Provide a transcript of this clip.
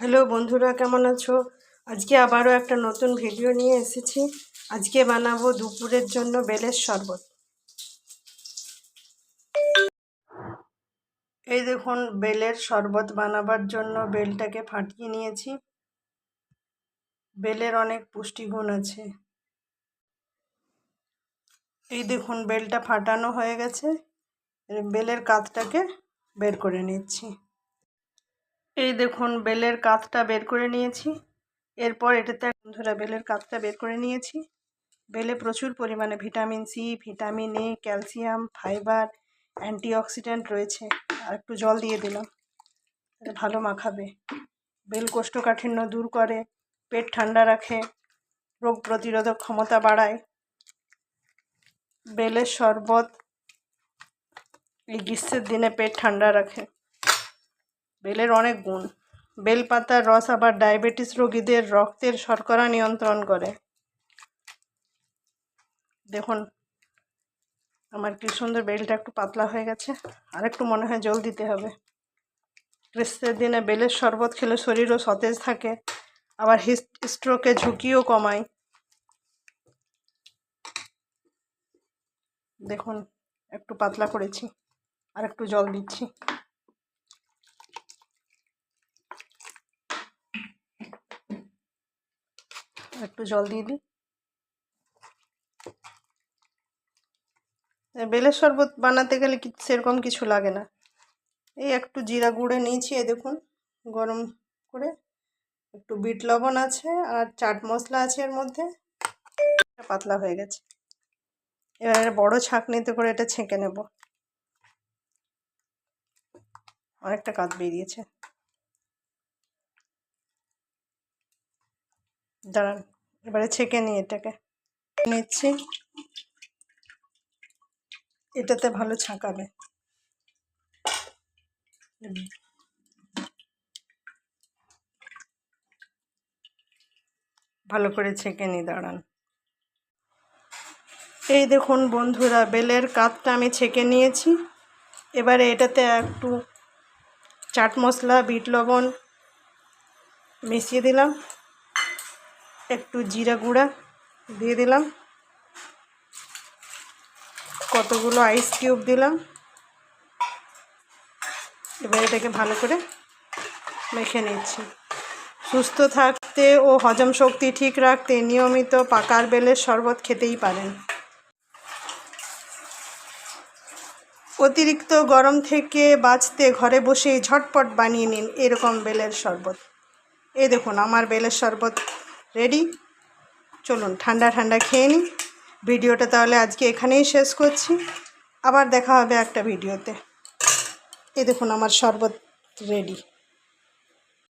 Hello বন্ধুরা, কেমন আছো? আজকে আবারও একটা নতুন ভিডিও নিয়ে এসেছি। আজকে বানাবো দুপুরের জন্য বেলের শরবত। এই দেখুন, বেলের শরবত বানাবার জন্য বেলটাকে ফাটিয়ে নিয়েছি। বেলের অনেক পুষ্টিগুণ আছে। এই দেখুন, বেলটা ফাটানো হয়ে গেছে। বেলের কাতটাকে বের করে নিচ্ছি। এই দেখুন, বেলের কাতটা বের করে নিয়েছি। এরপর এটাতে বন্ধুরা বেলের কাতটা বের করে নিয়েছি। বেলে প্রচুর পরিমাণে vitamin C, vitamin A, calcium, fibre, antioxidant রয়েছে। আর একটু জল দিয়ে দিলাম, ভালো মাখাবে। বেল কোষ্ঠকাঠিন্য দূর করে, পেট ঠান্ডা রাখে, রোগ প্রতিরোধক ক্ষমতা বাড়ায়। বেলের শরবত এই গ্রীষ্মের দিনে পেট ঠান্ডা রাখে। বেলের অনেক গুণ। বেল পাতার রস আবার ডায়াবেটিস রোগীদের রক্তের শর্করা নিয়ন্ত্রণ করে। দেখুন আমার কি সুন্দর বেলটা একটু পাতলা হয়ে গেছে। আর একটু মনে হয় জল দিতে হবে। গ্রীষ্মের দিনে বেলের শরবত খেলে শরীরও সতেজ থাকে, আবার স্ট্রোকের ঝুঁকিও কমায়। দেখুন একটু পাতলা করেছি, আর একটু জল দিচ্ছি। একটু জল দিয়ে দিই। বেলের শরবত বানাতে গেলে সেরকম কিছু লাগে না। এই একটু জিরা গুঁড়ে নিয়েছি, এই দেখুন গরম করে। একটু বিট লবণ আছে আর চাট মশলা আছে এর মধ্যে। পাতলা হয়ে গেছে। এবার বড় ছাঁকনিতে করে এটা ছেঁকে নেব। অনেকটা কাত বেরিয়েছে। দাঁড়ান, এবারে ছেঁকে নিয়ে এটাকে নিচ্ছি। এটাতে ভালো ছাঁকাবে। ভালো করে ছেঁকে নিই, দাঁড়ান। এই দেখুন বন্ধুরা, বেলের কাতটা আমি ছেঁকে নিয়েছি। এবারে এটাতে একটু চাট মশলা, বিট লবণ মিশিয়ে দিলাম, একটু জিরা গুঁড়া দিয়ে দিলাম, কতগুলো আইস কিউব দিলাম। এবার এটাকে ভালো করে মেখে নিচ্ছি। সুস্থ থাকতে ও হজম শক্তি ঠিক রাখতে নিয়মিত পাকার বেলের শরবত খেতেই পারেন। অতিরিক্ত গরম থেকে বাঁচতে ঘরে বসেই ঝটপট বানিয়ে নিন এরকম বেলের শরবত। এই দেখুন আমার বেলের শরবত রেডি। চলুন ঠান্ডা ঠান্ডা খেয়ে নিই। ভিডিওটা তাহলে আজকে এখানেই শেষ করছি। আবার দেখা হবে একটা ভিডিওতে। এই দেখুন আমার শরবত রেডি।